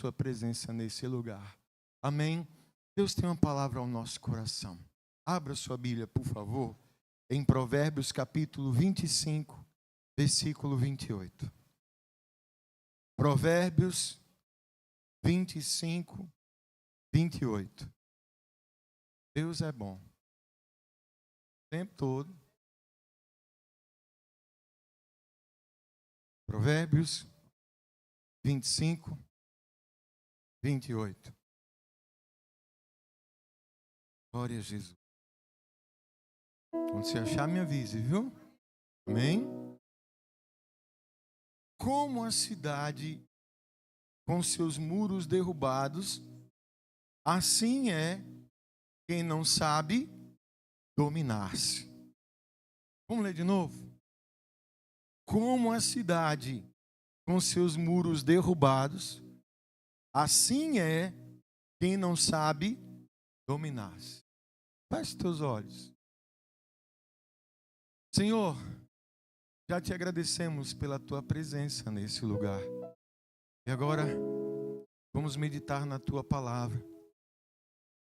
sua presença nesse lugar. Amém? Deus tem uma palavra ao nosso coração. Abra sua Bíblia, por favor, em Provérbios capítulo 25, versículo 28. Provérbios 25, 28. Deus é bom. O tempo todo. Provérbios 25, 28. Glória a Jesus. Quando você achar, me avise, viu? Amém? Como a cidade com seus muros derrubados, assim é quem não sabe dominar-se. Vamos ler de novo? Como a cidade com seus muros derrubados, assim é quem não sabe dominar-se. Feche teus olhos. Senhor, já te agradecemos pela tua presença nesse lugar. E agora, vamos meditar na tua palavra.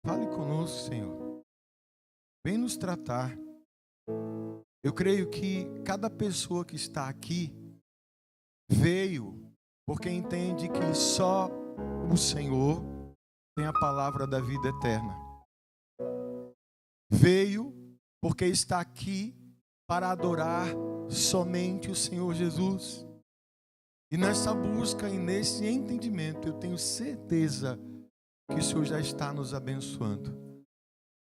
Fale conosco, Senhor. Vem nos tratar. Eu creio que cada pessoa que está aqui veio porque entende que só o Senhor tem a palavra da vida eterna. Veio porque está aqui para adorar somente o Senhor Jesus. E nessa busca e nesse entendimento, eu tenho certeza que o Senhor já está nos abençoando.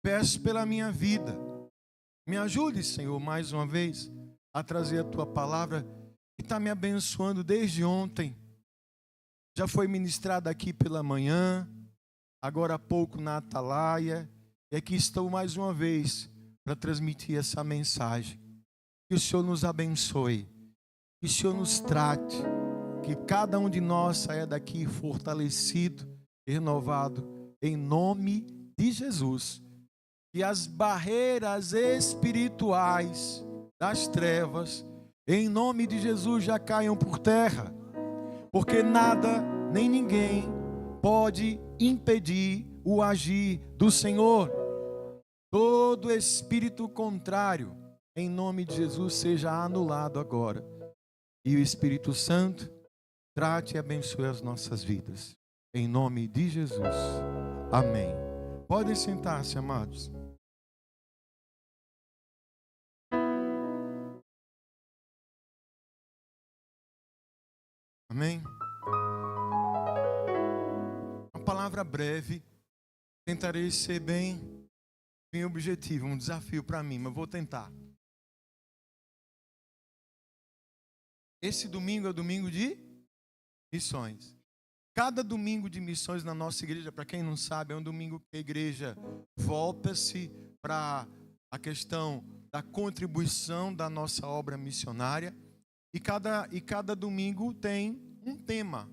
Peço pela minha vida. Me ajude, Senhor, mais uma vez, a trazer a Tua palavra que está me abençoando desde ontem. Já foi ministrada aqui pela manhã, agora há pouco na Atalaia, e aqui estou mais uma vez para transmitir essa mensagem. Que o Senhor nos abençoe, que o Senhor nos trate, que cada um de nós saia daqui fortalecido e renovado, em nome de Jesus. Que as barreiras espirituais das trevas, em nome de Jesus, já caiam por terra, porque nada nem ninguém pode impedir o agir do Senhor. Todo espírito contrário, em nome de Jesus, seja anulado agora. E o Espírito Santo trate e abençoe as nossas vidas. Em nome de Jesus. Amém. Podem sentar-se, amados. Amém? Uma palavra breve. Tentarei ser bem objetivo. Um desafio para mim, mas vou tentar. Esse domingo é o domingo de missões. Cada domingo de missões na nossa igreja, para quem não sabe, é um domingo que a igreja volta-se para a questão da contribuição da nossa obra missionária. E cada domingo tem um tema.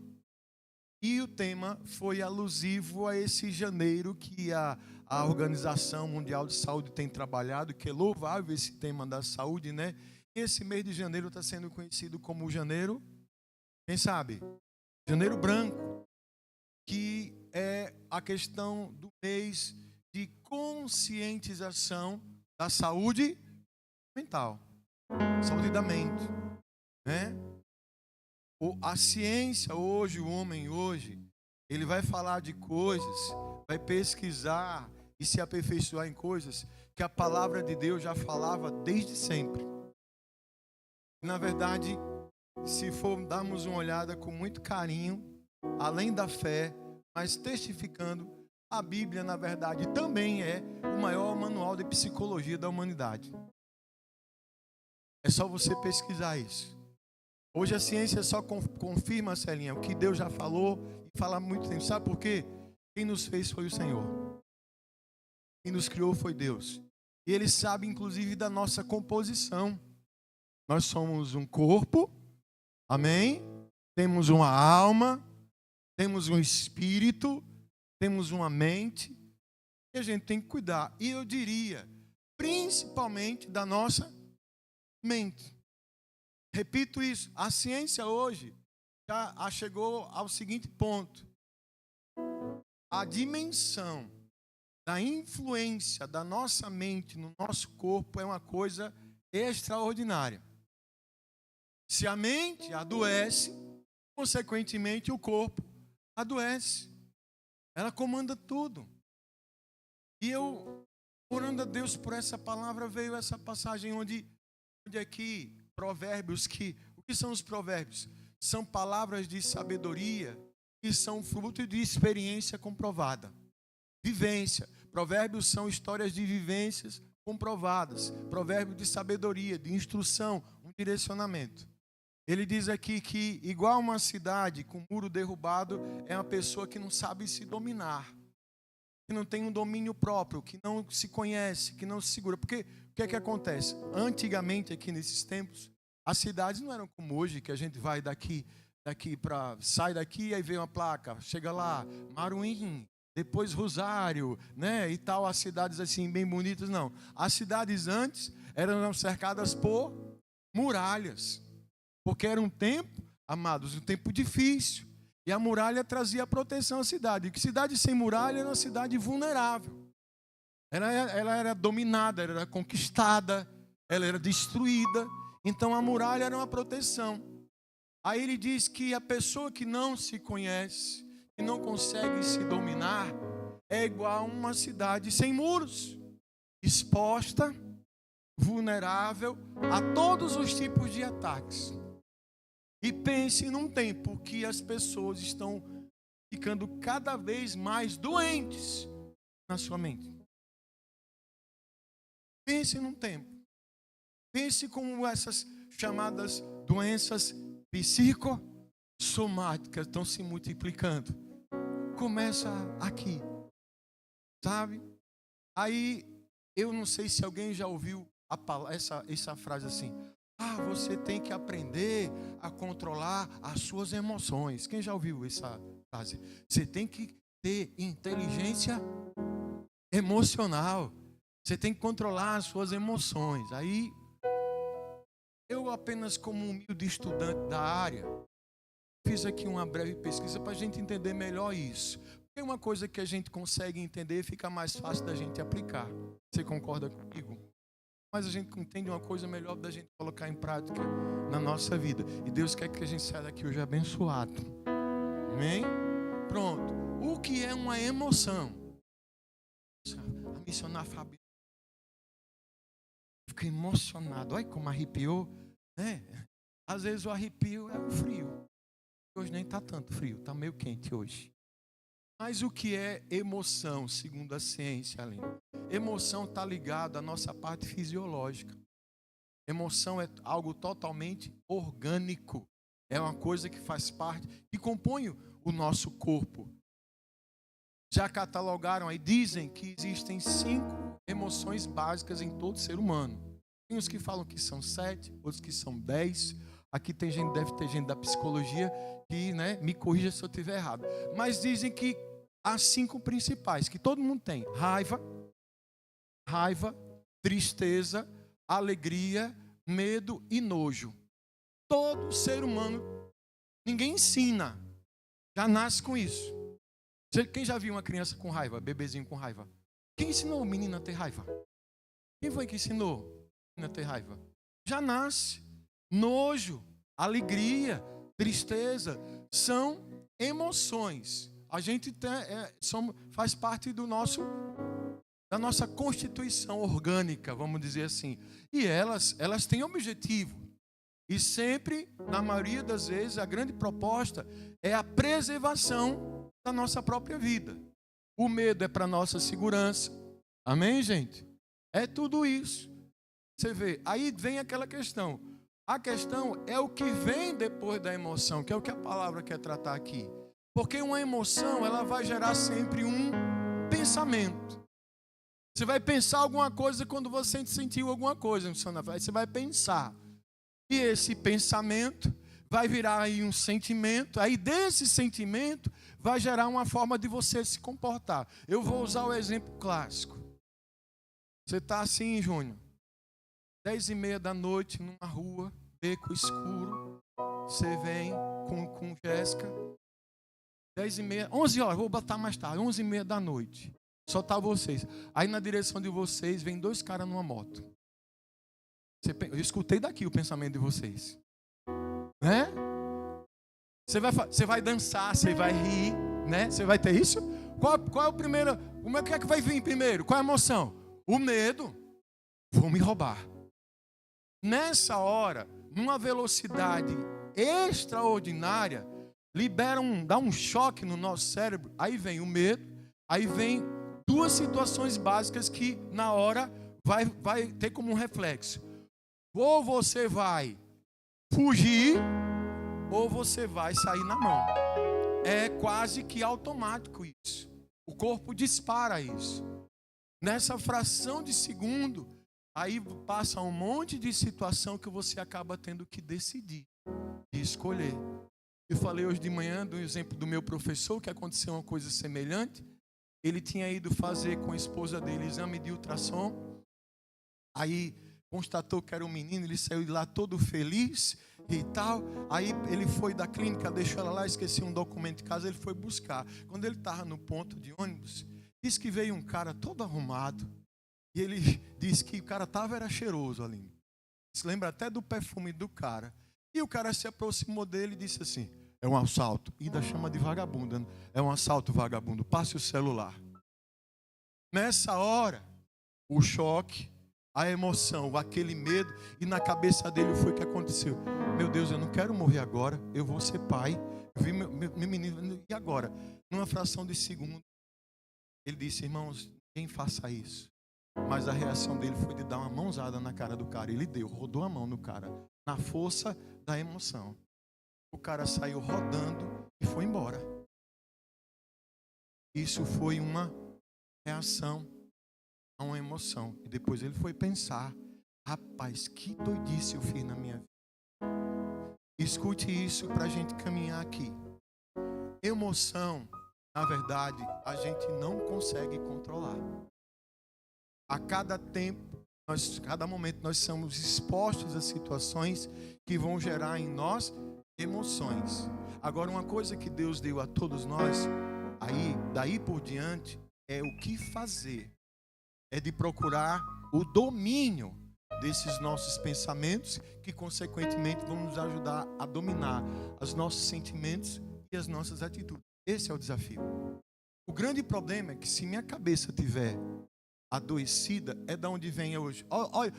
E o tema foi alusivo a esse janeiro que a Organização Mundial de Saúde tem trabalhado, que é louvável esse tema da saúde, né? E esse mês de janeiro está sendo conhecido como janeiro, quem sabe? Janeiro branco, que é a questão do mês de conscientização da saúde mental, saúde da mente, né? A ciência hoje, o homem hoje, ele vai falar de coisas, vai pesquisar e se aperfeiçoar em coisas que a palavra de Deus já falava desde sempre. Na verdade, se for darmos uma olhada com muito carinho, além da fé, mas testificando, a Bíblia, na verdade, também é o maior manual de psicologia da humanidade. É só você pesquisar isso. Hoje a ciência só confirma, Celinha, o que Deus já falou e fala há muito tempo. Sabe por quê? Quem nos fez foi o Senhor. Quem nos criou foi Deus. E Ele sabe, inclusive, da nossa composição. Nós somos um corpo, amém? Temos uma alma, temos um espírito, temos uma mente. E a gente tem que cuidar. E eu diria, principalmente da nossa mente. Repito isso, a ciência hoje já chegou ao seguinte ponto. a dimensão da influência da nossa mente no nosso corpo é uma coisa extraordinária. Se a mente adoece, consequentemente o corpo adoece. Ela comanda tudo. E eu, orando a Deus por essa palavra, veio essa passagem onde aqui, provérbios, o que são os provérbios? São palavras de sabedoria que são fruto de experiência comprovada. Vivência. Provérbios são histórias de vivências comprovadas. Provérbios de sabedoria, de instrução, um direcionamento. Ele diz aqui que, igual uma cidade com muro derrubado, é uma pessoa que não sabe se dominar, que não tem um domínio próprio, que não se conhece, que não se segura. Porque o que é que acontece? Antigamente, aqui nesses tempos, as cidades não eram como hoje, que a gente vai sai daqui, aí vem uma placa, chega lá, Maruim, depois Rosário, né, e tal, as cidades assim bem bonitas. Não, as cidades antes eram cercadas por muralhas, porque era um tempo, amados, um tempo difícil, e a muralha trazia proteção à cidade. E cidade sem muralha era uma cidade vulnerável. Ela era dominada, ela era conquistada, ela era destruída. Então a muralha era uma proteção. Aí ele diz que a pessoa que não se conhece, que não consegue se dominar, é igual a uma cidade sem muros, exposta, vulnerável a todos os tipos de ataques. E pense num tempo que as pessoas estão ficando cada vez mais doentes na sua mente. Pense num tempo. Pense como essas chamadas doenças psicossomáticas estão se multiplicando. Começa aqui, sabe? Aí, eu não sei se alguém já ouviu essa frase assim: você tem que aprender a controlar as suas emoções. Quem já ouviu essa frase? Você tem que ter inteligência emocional. Você tem que controlar as suas emoções. Aí, eu apenas como humilde estudante da área, fiz aqui uma breve pesquisa para a gente entender melhor isso. Porque uma coisa que a gente consegue entender fica mais fácil da gente aplicar. Você concorda comigo? Mas a gente entende uma coisa melhor da gente colocar em prática na nossa vida. E Deus quer que a gente saia daqui hoje abençoado. Amém? Pronto. O que é uma emoção? A missionária Fabi fica emocionado. Olha como arrepiou, né? Às vezes o arrepio é o frio. Hoje nem está tanto frio, está meio quente hoje. Mas o que é emoção, segundo a ciência, Aline? Emoção está ligado à nossa parte fisiológica. Emoção é algo totalmente orgânico. É uma coisa que faz parte, que compõe o nosso corpo. Já catalogaram aí, dizem que existem 5 emoções básicas em todo ser humano. Tem uns que falam que são 7, outros que são 10. Aqui tem gente, deve ter gente da psicologia que, né, me corrija se eu estiver errado. Mas dizem que há 5 principais, que todo mundo tem: raiva, tristeza, alegria, medo e nojo. Todo ser humano, ninguém ensina, já nasce com isso. Quem já viu uma criança com raiva, bebezinho com raiva? Quem ensinou o menino a ter raiva? Quem foi que ensinou o menino a ter raiva? Já nasce. Nojo, alegria, tristeza, são emoções. A gente faz parte da nossa constituição orgânica, vamos dizer assim. E elas têm objetivo. E sempre, na maioria das vezes, a grande proposta é a preservação da nossa própria vida. O medo é para nossa segurança. Amém, gente? É tudo isso. Você vê, aí vem aquela questão. A questão é o que vem depois da emoção, que é o que a palavra quer tratar aqui. Porque uma emoção, ela vai gerar sempre um pensamento. Você vai pensar alguma coisa quando você sentiu alguma coisa. Aí você vai pensar. E esse pensamento vai virar aí um sentimento. Aí desse sentimento vai gerar uma forma de você se comportar. Eu vou usar o exemplo clássico. Você está assim, Júnior, 10h30 da noite, numa rua, beco escuro. Você vem com Jéssica. 10h30, 11 horas, vou botar mais tarde, 11h30 da noite. Só tá vocês. Aí na direção de vocês, vem 2 caras numa moto. Eu escutei daqui o pensamento de vocês. Né? Você vai dançar, você vai rir, né? Você vai ter isso? Qual é o primeiro? O que é que vai vir primeiro? Qual é a emoção? O medo. Vão me roubar. Nessa hora, numa velocidade extraordinária, dá um choque no nosso cérebro. Aí vem o medo, aí vem 2 situações básicas que na hora vai ter como um reflexo. Ou você vai fugir, ou você vai sair na mão. É quase que automático isso. O corpo dispara isso. Nessa fração de segundo, aí passa um monte de situação que você acaba tendo que decidir e escolher. Eu falei hoje de manhã do exemplo do meu professor, que aconteceu uma coisa semelhante. Ele tinha ido fazer com a esposa dele exame de ultrassom. Aí constatou que era um menino, ele saiu de lá todo feliz e tal. Aí ele foi da clínica, deixou ela lá, esqueci um documento de casa, ele foi buscar. Quando ele estava no ponto de ônibus, disse que veio um cara todo arrumado. E ele disse que o cara era cheiroso ali. Se lembra até do perfume do cara. E o cara se aproximou dele e disse assim: é um assalto. E ainda chama de vagabundo. É um assalto, vagabundo. Passe o celular. Nessa hora, o choque, a emoção, aquele medo, e na cabeça dele foi o que aconteceu. Meu Deus, eu não quero morrer agora, eu vou ser pai. Eu vi meu menino, e agora? Numa fração de segundo, ele disse: irmãos, ninguém faça isso. Mas a reação dele foi de dar uma mãozada na cara do cara. Ele rodou a mão no cara, na força da emoção. O cara saiu rodando e foi embora. Isso foi uma reação a uma emoção. E depois ele foi pensar: rapaz, que doidice eu fiz na minha vida. Escute isso para a gente caminhar aqui. Emoção, na verdade, a gente não consegue controlar. A cada tempo, cada momento, nós somos expostos a situações que vão gerar em nós emoções. Agora, uma coisa que Deus deu a todos nós, daí por diante, é o que fazer. É de procurar o domínio desses nossos pensamentos, que consequentemente vão nos ajudar a dominar os nossos sentimentos e as nossas atitudes. Esse é o desafio. O grande problema é que se minha cabeça tiver adoecida, é da onde vem hoje. Olha,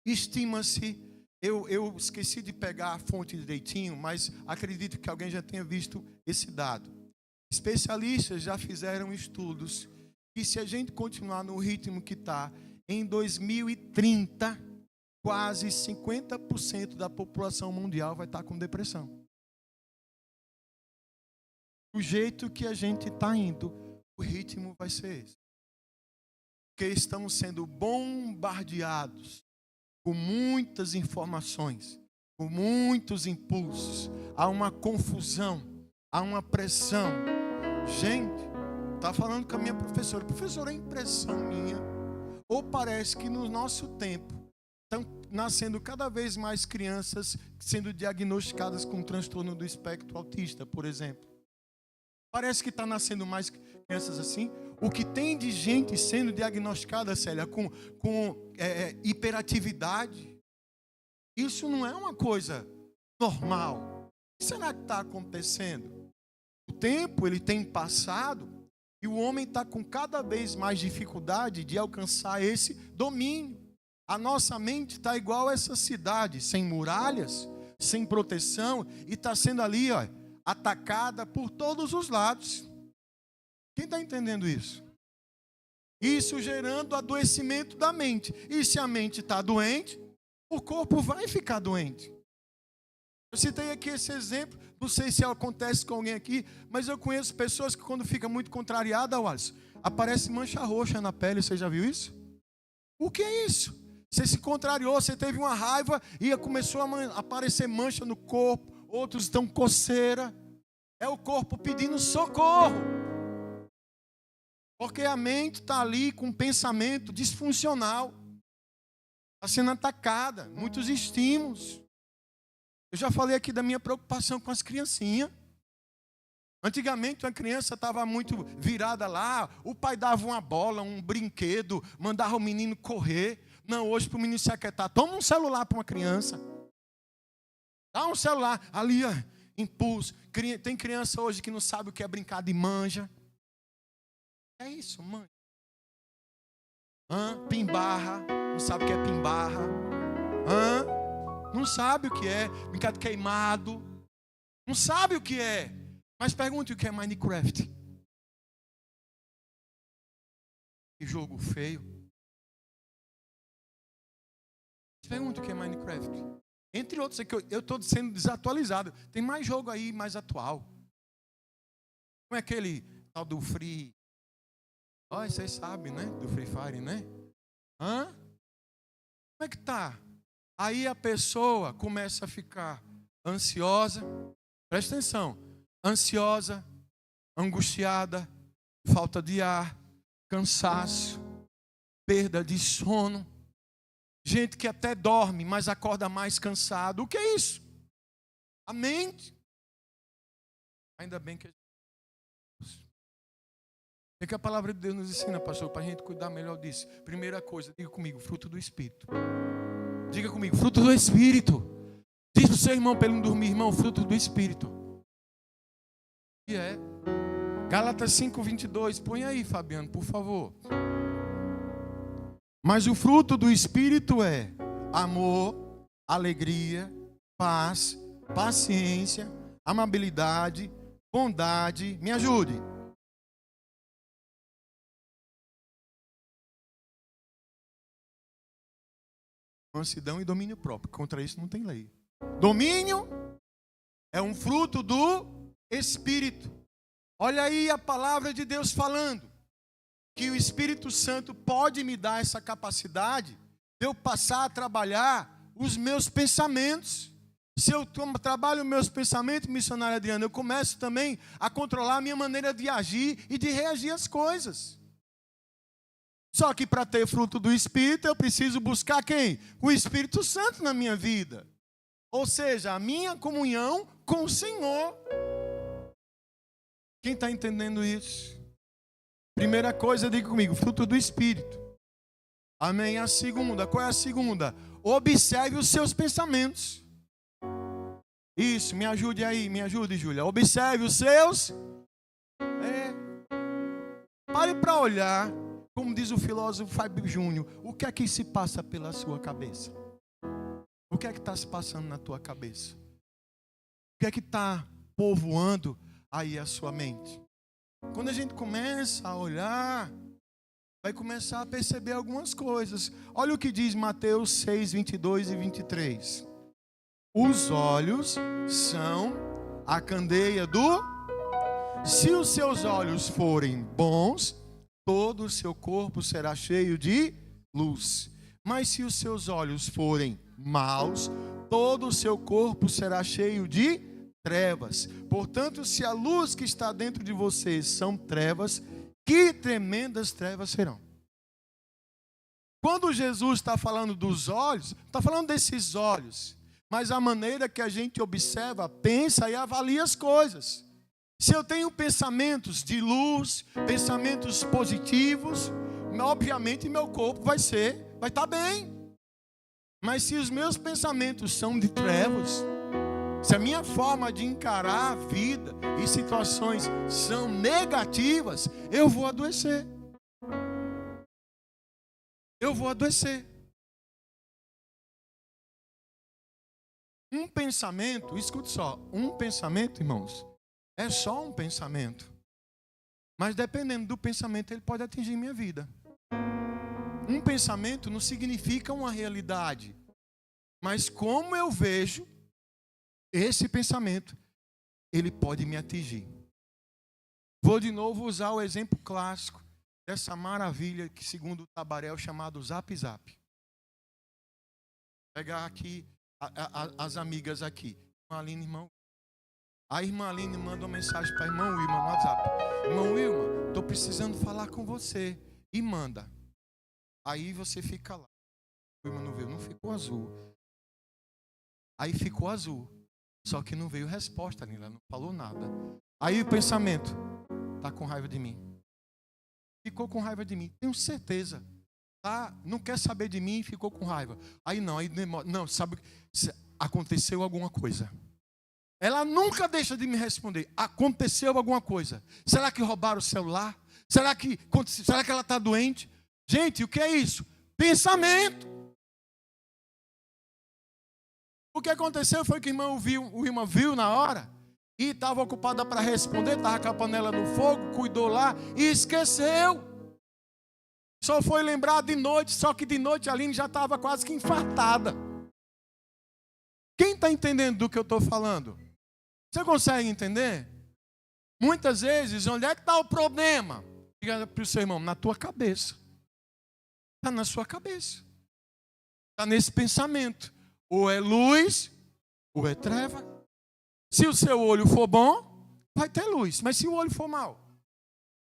estima-se, eu esqueci de pegar a fonte direitinho, mas acredito que alguém já tenha visto esse dado. Especialistas já fizeram estudos que, se a gente continuar no ritmo que está, em 2030, quase 50% da população mundial vai estar com depressão. O jeito que a gente está indo, o ritmo vai ser esse. Porque estamos sendo bombardeados com muitas informações, com muitos impulsos. Há uma confusão, há uma pressão. Gente, está falando com a minha professora. Professora, é impressão minha? Ou parece que no nosso tempo estão nascendo cada vez mais crianças sendo diagnosticadas com transtorno do espectro autista, por exemplo? Parece que está nascendo mais crianças assim. O que tem de gente sendo diagnosticada, Célia, com hiperatividade, isso não é uma coisa normal. O que será que está acontecendo? O tempo ele tem passado e o homem está com cada vez mais dificuldade de alcançar esse domínio. A nossa mente está igual a essa cidade, sem muralhas, sem proteção, e está sendo ali, atacada por todos os lados. Quem está entendendo isso? Isso gerando adoecimento da mente. E se a mente está doente, o corpo vai ficar doente. Eu citei aqui esse exemplo, não sei se acontece com alguém aqui, mas eu conheço pessoas que, quando fica muito contrariada, aparece mancha roxa na pele. Você já viu isso? O que é isso? Você se contrariou, você teve uma raiva e começou a aparecer mancha no corpo, outros estão coceira. É o corpo pedindo socorro. Porque a mente está ali com um pensamento disfuncional. Está sendo atacada, muitos estímulos. Eu já falei aqui da minha preocupação com as criancinhas. Antigamente, uma criança estava muito virada lá, o pai dava uma bola, um brinquedo, mandava o menino correr. Não, hoje para o menino se aquietar, toma um celular para uma criança. Dá um celular, ali, ó, impulso. Tem criança hoje que não sabe o que é brincar de manja. É isso, manja. Pimbarra, não sabe o que é pimbarra. Não sabe o que é brincar de queimado. Não sabe o que é. Mas pergunte o que é Minecraft. Que jogo feio. Pergunte o que é Minecraft. Entre outros, é que eu estou sendo desatualizado. Tem mais jogo aí, mais atual. Como é aquele tal do Free? Olha, vocês sabem, né? Do Free Fire, né? Como é que tá? Aí a pessoa começa a ficar ansiosa. Presta atenção. Ansiosa, angustiada, falta de ar, cansaço, perda de sono. Gente que até dorme, mas acorda mais cansado. O que é isso? A mente. Ainda bem que é que a palavra de Deus nos ensina, pastor, para a gente cuidar melhor disso. Primeira coisa, diga comigo, fruto do Espírito. Diga comigo, fruto do Espírito. Diz para o seu irmão para ele não dormir, irmão, fruto do Espírito. E é Gálatas 5:22, põe aí, Fabiano, por favor. Mas o fruto do Espírito é amor, alegria, paz, paciência, amabilidade, bondade. Me ajude. Mansidão e domínio próprio. Contra isso não tem lei. Domínio é um fruto do Espírito. Olha aí a palavra de Deus falando que o Espírito Santo pode me dar essa capacidade de eu passar a trabalhar os meus pensamentos. Se eu trabalho os meus pensamentos, missionário Adriano, eu começo também a controlar a minha maneira de agir e de reagir às coisas. Só que para ter fruto do Espírito, eu preciso buscar quem? O Espírito Santo na minha vida. Ou seja, a minha comunhão com o Senhor. Quem está entendendo isso? Primeira coisa, diga comigo, fruto do Espírito. Amém? A segunda, qual é a segunda? Observe os seus pensamentos. Isso, me ajude aí, me ajude, Júlia. Observe os seus. Pare para olhar, como diz o filósofo Fábio Júnior, o que é que se passa pela sua cabeça? O que é que está se passando na tua cabeça? O que é que está povoando aí a sua mente? Quando a gente começa a olhar, vai começar a perceber algumas coisas. Olha o que diz Mateus 6, 22 e 23. Os olhos são a candeia do... Se os seus olhos forem bons, todo o seu corpo será cheio de luz. Mas se os seus olhos forem maus, todo o seu corpo será cheio de trevas. Portanto, se a luz que está dentro de vocês são trevas, que tremendas trevas serão. Quando Jesus está falando dos olhos, está falando desses olhos, mas a maneira que a gente observa, pensa e avalia as coisas. Se eu tenho pensamentos de luz, pensamentos positivos, obviamente meu corpo vai estar bem. Mas se os meus pensamentos são de trevas, se a minha forma de encarar a vida e situações são negativas, eu vou adoecer. Eu vou adoecer. Um pensamento, escute só, um pensamento, irmãos, é só um pensamento. Mas dependendo do pensamento, ele pode atingir minha vida. Um pensamento não significa uma realidade. Mas como eu vejo esse pensamento, ele pode me atingir. Vou de novo usar o exemplo clássico dessa maravilha que, segundo o Tabarel, chamado Zap Zap. Pegar aqui as amigas aqui. Irmã Aline, irmão. A irmã Aline manda uma mensagem para a irmã Wilma no WhatsApp. Irmão Wilma, estou precisando falar com você. E manda. Aí você fica lá. O Wilma não viu, não ficou azul. Aí ficou azul. Só que não veio resposta, ela não falou nada. Aí o pensamento, está com raiva de mim. Ficou com raiva de mim, tenho certeza. Tá? Não quer saber de mim e ficou com raiva. Aí não, sabe, aconteceu alguma coisa. Ela nunca deixa de me responder. Aconteceu alguma coisa. Será que roubaram o celular? Será que ela está doente? Gente, o que é isso? Pensamento. O que aconteceu foi que o irmão viu na hora e estava ocupada para responder, estava com a panela no fogo, cuidou lá e esqueceu. Só foi lembrar de noite, só que de noite a Aline já estava quase que infartada. Quem está entendendo do que eu estou falando? Você consegue entender? Muitas vezes, onde é que está o problema? Diga para o seu irmão, na tua cabeça. Está na sua cabeça. Está nesse pensamento. Ou é luz, ou é treva. Se o seu olho for bom, vai ter luz. Mas se o olho for mau,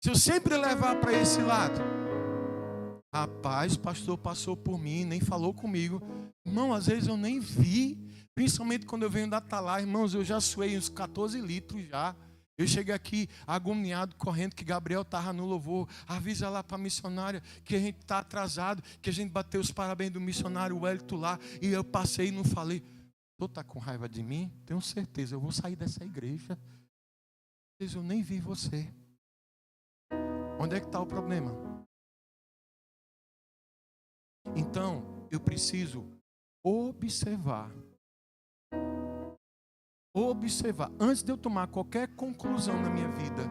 se eu sempre levar para esse lado, rapaz, o pastor passou por mim, nem falou comigo. Irmão, às vezes eu nem vi. Principalmente quando eu venho da Atalaia, irmãos, eu já suei uns 14 litros já. Eu cheguei aqui agoniado, correndo, que Gabriel estava no louvor. Avisa lá para a missionária que a gente está atrasado, que a gente bateu os parabéns do missionário Wellington lá. E eu passei e não falei. Tu está com raiva de mim? Tenho certeza, eu vou sair dessa igreja. Eu nem vi você. Onde é que está o problema? Então, eu preciso observar. Antes de eu tomar qualquer conclusão na minha vida,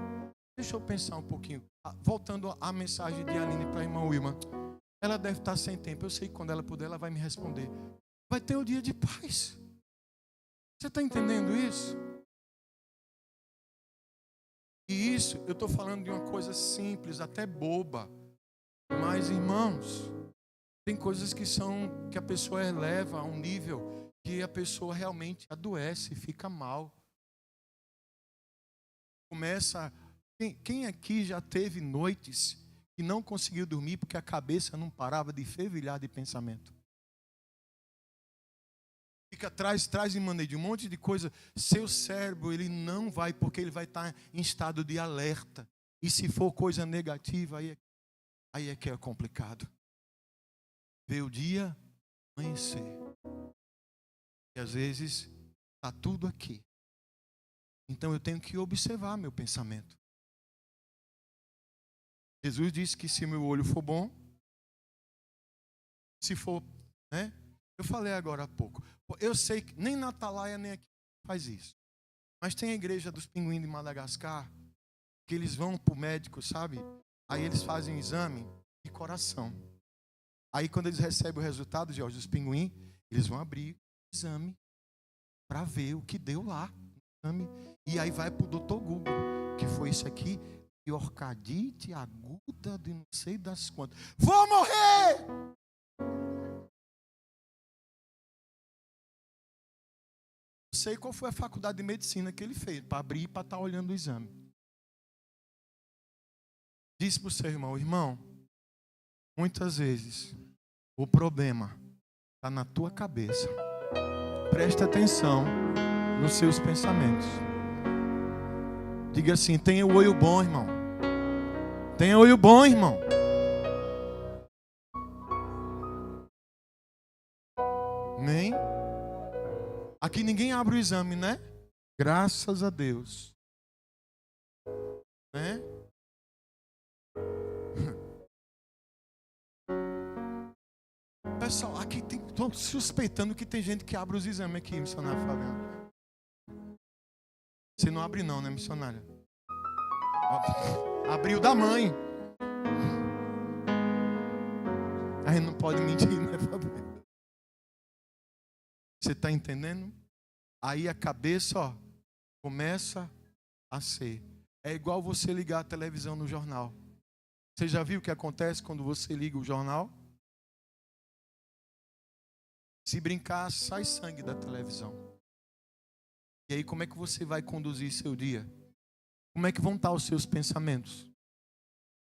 deixa eu pensar um pouquinho. Voltando à mensagem de Aline para a irmã Wilma. Ela deve estar sem tempo. Eu sei que quando ela puder, ela vai me responder. Vai ter o dia de paz. Você está entendendo isso? E isso, eu estou falando de uma coisa simples, até boba. Mas, irmãos, tem coisas que a pessoa eleva a um nível que a pessoa realmente adoece, fica mal. Quem aqui já teve noites que não conseguiu dormir porque a cabeça não parava de fervilhar de pensamento? Fica atrás de maneira de um monte de coisa. Seu cérebro, ele não vai, porque ele vai estar em estado de alerta. E se for coisa negativa, aí é que é complicado. Ver o dia amanhecer. E às vezes está tudo aqui. Então eu tenho que observar meu pensamento. Jesus disse que se meu olho for bom, se for, né? Eu falei agora há pouco. Eu sei que nem na Atalaia nem aqui faz isso. Mas tem a igreja dos pinguins de Madagascar, que eles vão para o médico, sabe? Aí eles fazem um exame de coração. Aí quando eles recebem o resultado, Jorge, dos pinguins, eles vão abrir o exame para ver o que deu lá. E aí vai para o doutor Google, que foi isso aqui, orcadite aguda de não sei das quantas. Vou morrer! Eu sei qual foi a faculdade de medicina que ele fez, para abrir e para estar olhando o exame. Disse para o seu irmão, muitas vezes o problema está na tua cabeça. Presta atenção nos seus pensamentos. Diga assim, tenha o olho bom, irmão. Tenha olho bom, irmão. Amém? Aqui ninguém abre o exame, né? Graças a Deus. Né? Pessoal, aqui estou suspeitando que tem gente que abre os exames aqui, missionário Fabiano. Você não abre não, né, missionária? Abriu da mãe. Aí não pode mentir, né, Fabiano? Você está entendendo? Aí a cabeça, ó, começa a ser. É igual você ligar a televisão no jornal. Você já viu o que acontece quando você liga o jornal? Se brincar, sai sangue da televisão. E aí como é que você vai conduzir seu dia? Como é que vão estar os seus pensamentos?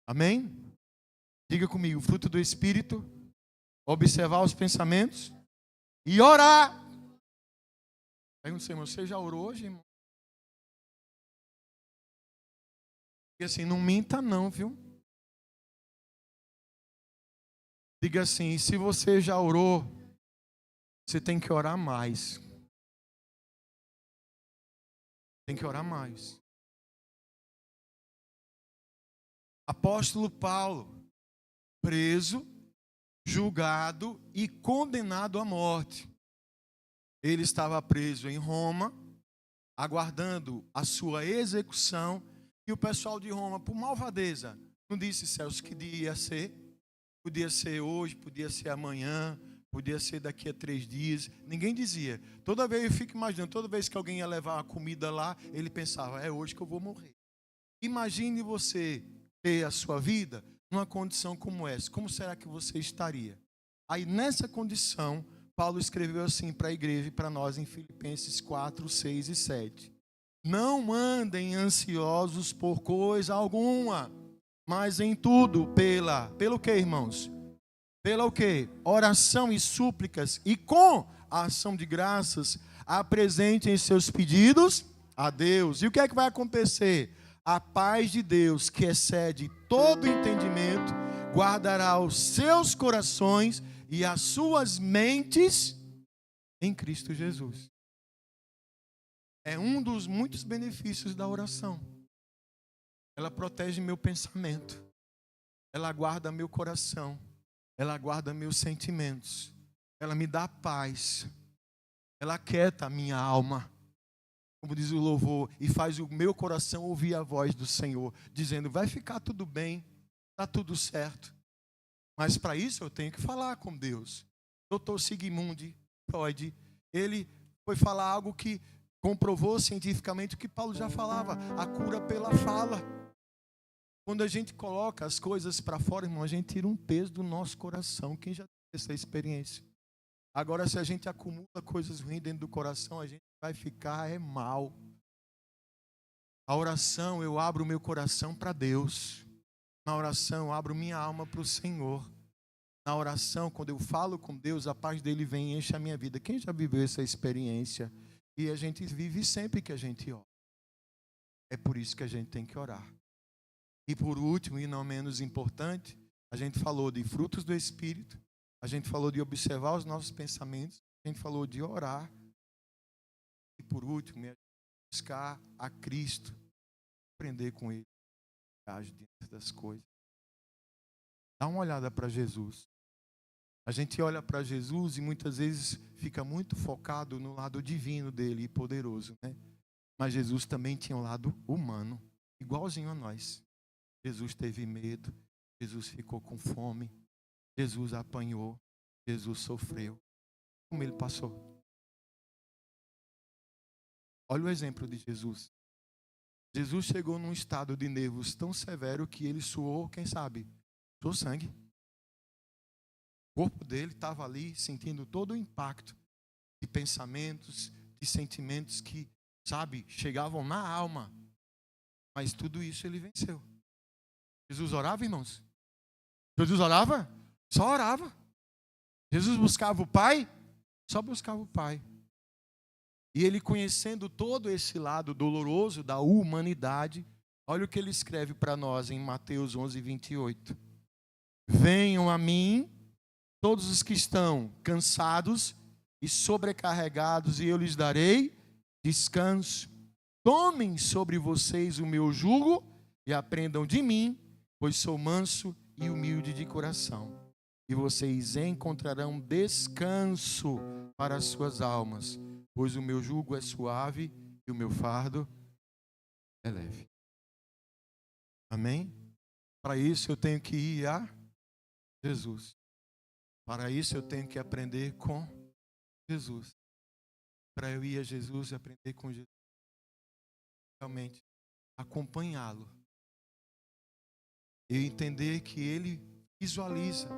Amém? Diga comigo, fruto do Espírito, observar os pensamentos e orar. Pergunta ao irmão, você já orou hoje, irmão? E assim, não minta não, viu? Diga assim, se você já orou, você tem que orar mais. Tem que orar mais. Apóstolo Paulo, preso, julgado e condenado à morte. Ele estava preso em Roma, aguardando a sua execução. E o pessoal de Roma, por malvadeza, não disse, Celso, que dia ia ser. Podia ser hoje, podia ser amanhã, podia ser daqui a 3 dias. Ninguém dizia. Toda vez eu fico imaginando, toda vez que alguém ia levar a comida lá, ele pensava, é hoje que eu vou morrer. Imagine você ter a sua vida numa condição como essa. Como será que você estaria? Aí nessa condição, Paulo escreveu assim para a igreja e para nós em Filipenses 4, 6 e 7. Não andem ansiosos por coisa alguma, mas em tudo, pelo que, irmãos? Pela o que? Oração e súplicas, e com a ação de graças, apresentem seus pedidos a Deus. E o que é que vai acontecer? A paz de Deus, que excede todo entendimento, guardará os seus corações e as suas mentes em Cristo Jesus. É um dos muitos benefícios da oração. Ela protege meu pensamento. Ela guarda meu coração. Ela guarda meus sentimentos. Ela me dá paz. Ela aquieta a minha alma. Como diz o louvor, e faz o meu coração ouvir a voz do Senhor, dizendo, vai ficar tudo bem, está tudo certo. Mas para isso eu tenho que falar com Deus. Dr. Sigmund Freud, ele foi falar algo que comprovou cientificamente o que Paulo já falava, a cura pela fala. Quando a gente coloca as coisas para fora, irmão, a gente tira um peso do nosso coração. Quem já teve essa experiência? Agora, se a gente acumula coisas ruins dentro do coração, a gente vai ficar mal. A oração, eu abro o meu coração para Deus. Na oração, eu abro minha alma para o Senhor. Na oração, quando eu falo com Deus, a paz dele vem e enche a minha vida. Quem já viveu essa experiência? E a gente vive sempre que a gente ora. É por isso que a gente tem que orar. E por último, e não menos importante, a gente falou de frutos do Espírito, a gente falou de observar os nossos pensamentos, a gente falou de orar. E por último, é buscar a Cristo, aprender com Ele, age diante das coisas. Dá uma olhada para Jesus. A gente olha para Jesus e muitas vezes fica muito focado no lado divino dele e poderoso, né? Mas Jesus também tinha um lado humano, igualzinho a nós. Jesus teve medo, Jesus ficou com fome, Jesus apanhou, Jesus sofreu. Como ele passou? Olha o exemplo de Jesus. Jesus chegou num estado de nervos tão severo que ele suou, quem sabe? Suou sangue. O corpo dele estava ali sentindo todo o impacto de pensamentos, de sentimentos que, sabe, chegavam na alma. Mas tudo isso ele venceu. Jesus orava, irmãos? Jesus orava? Só orava. Jesus buscava o Pai? Só buscava o Pai. E ele, conhecendo todo esse lado doloroso da humanidade, olha o que ele escreve para nós em Mateus 11, 28. Venham a mim todos os que estão cansados e sobrecarregados, e eu lhes darei descanso. Tomem sobre vocês o meu jugo e aprendam de mim, pois sou manso e humilde de coração. E vocês encontrarão descanso para as suas almas, pois o meu jugo é suave e o meu fardo é leve. Amém? Para isso eu tenho que ir a Jesus. Para isso eu tenho que aprender com Jesus. Para eu ir a Jesus e aprender com Jesus, realmente acompanhá-lo. E entender que Ele visualiza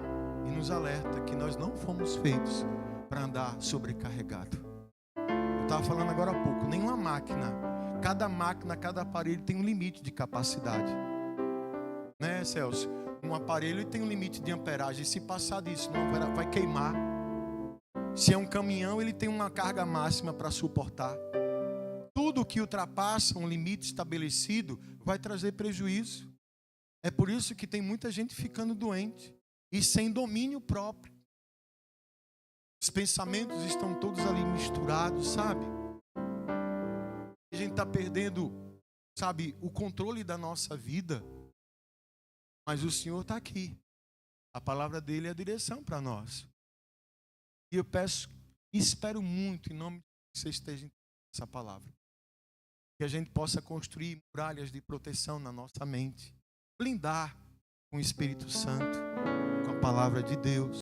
e nos alerta que nós não fomos feitos para andar sobrecarregado. Eu estava falando agora há pouco, nenhuma máquina, cada aparelho tem um limite de capacidade. Né, Celso? Um aparelho tem um limite de amperagem. Se passar disso, não vai queimar. Se é um caminhão, ele tem uma carga máxima para suportar. Tudo que ultrapassa um limite estabelecido vai trazer prejuízo. É por isso que tem muita gente ficando doente e sem domínio próprio. Os pensamentos estão todos ali misturados, sabe? A gente está perdendo, sabe, o controle da nossa vida. Mas o Senhor está aqui. A palavra dele é a direção para nós. E eu peço, espero muito, em nome de que você esteja entendendo essa palavra. Que a gente possa construir muralhas de proteção na nossa mente. Blindar com o Espírito Santo, com a palavra de Deus.